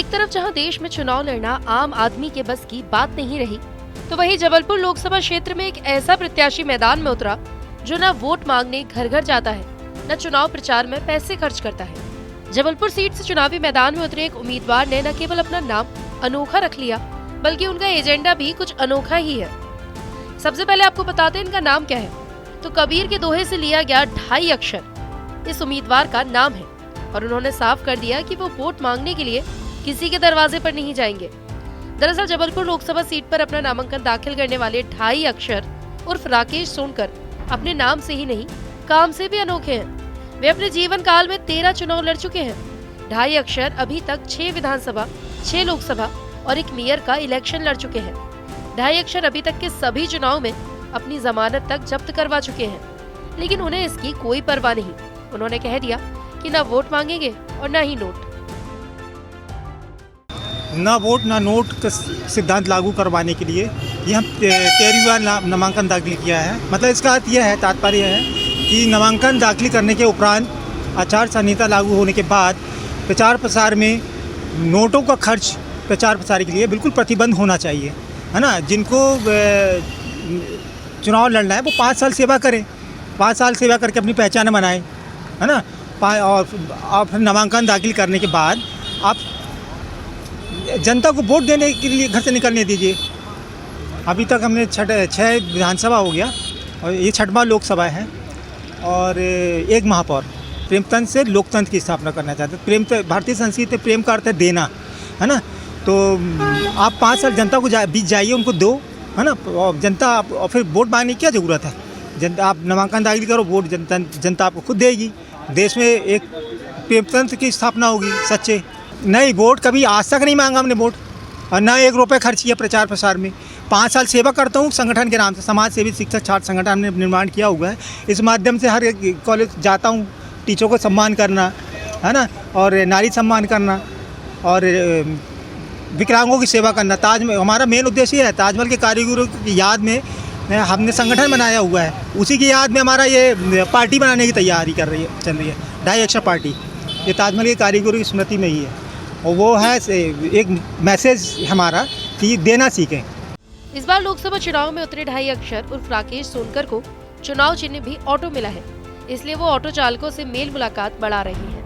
एक तरफ जहां देश में चुनाव लड़ना आम आदमी के बस की बात नहीं रही, तो वहीं जबलपुर लोकसभा क्षेत्र में एक ऐसा प्रत्याशी मैदान में उतरा जो न वोट मांगने घर घर जाता है, न चुनाव प्रचार में पैसे खर्च करता है। जबलपुर सीट से चुनावी मैदान में उतरे एक उम्मीदवार ने न केवल अपना नाम अनोखा रख लिया, बल्कि उनका एजेंडा भी कुछ अनोखा ही है। सबसे पहले आपको बताते हैं इनका नाम क्या है। तो कबीर के दोहे से लिया गया 2.5 अक्षर इस उम्मीदवार का नाम है और उन्होंने साफ कर दिया कि वो वोट मांगने के लिए किसी के दरवाजे पर नहीं जाएंगे। दरअसल जबलपुर लोकसभा सीट पर अपना नामांकन दाखिल करने वाले 2.5 अक्षर उर्फ राकेश सोनकर अपने नाम से ही नहीं, काम से भी अनोखे हैं। वे अपने जीवन काल में 13 चुनाव लड़ चुके हैं। 2.5 अक्षर अभी तक 6 विधानसभा, 6 लोकसभा और 1 मेयर का इलेक्शन लड़ चुके हैं। 2.5 अक्षर अभी तक के सभी चुनाव में अपनी जमानत तक जब्त करवा चुके हैं, लेकिन उन्हें इसकी कोई परवाह नहीं। उन्होंने कह दिया कि न वोट मांगेंगे और न ही नोट। ना वोट ना नोट का सिद्धांत लागू करवाने के लिए ये हम 13वीं बार नामांकन दाखिल किया है। मतलब इसका अर्थ यह है, तात्पर्य है कि नामांकन दाखिल करने के उपरांत आचार संहिता लागू होने के बाद प्रचार प्रसार में नोटों का खर्च प्रचार प्रसार के लिए बिल्कुल प्रतिबंध होना चाहिए, है ना। जिनको चुनाव लड़ना है वो 5 साल सेवा करें, 5 साल सेवा करके अपनी पहचान बनाएं, है ना। और फिर नामांकन दाखिल करने के बाद आप जनता को वोट देने के लिए घर से निकलने दीजिए। अभी तक हमने 6 विधानसभा हो गया और ये 6वां लोकसभा है और 1 महापौर। प्रेमतंत्र से लोकतंत्र की स्थापना करना चाहते हैं। प्रेम, भारतीय संस्कृति प्रेम का अर्थ है देना, है ना। तो आप 5 साल जनता को बीच जाइए, उनको दो, है ना। और जनता और फिर वोट मांगने की क्या ज़रूरत है। जनता, आप नामांकन दाखिल करो, वोट जनता आपको खुद देगी। देश में एक प्रेमतंत्र की स्थापना होगी सच्चे। नहीं, वोट कभी आज तक नहीं मांगा हमने वोट, और ना 1 रुपये खर्च किया प्रचार प्रसार में। 5 साल सेवा करता हूँ संगठन के नाम से। समाज सेवी शिक्षक छात्र संगठन हमने निर्माण किया हुआ है। इस माध्यम से हर एक कॉलेज जाता हूँ, टीचरों को सम्मान करना, है ना, और नारी सम्मान करना और विकलांगों की सेवा करना। ताजमहल हमारा मेन उद्देश्य है। ताजमहल के कारीगरों की याद में हमने संगठन बनाया हुआ है। उसी की याद में हमारा ये पार्टी बनाने की तैयारी चल रही है, 2.5 अक्षर पार्टी। ये ताजमहल के कारीगरों की स्मृति में ही है और वो है एक मैसेज हमारा कि देना सीखें। इस बार लोकसभा चुनाव में उतरे 2.5 अक्षर उर्फ राकेश सोनकर को चुनाव चिन्ह भी ऑटो मिला है, इसलिए वो ऑटो चालकों से मेल मुलाकात बढ़ा रही है।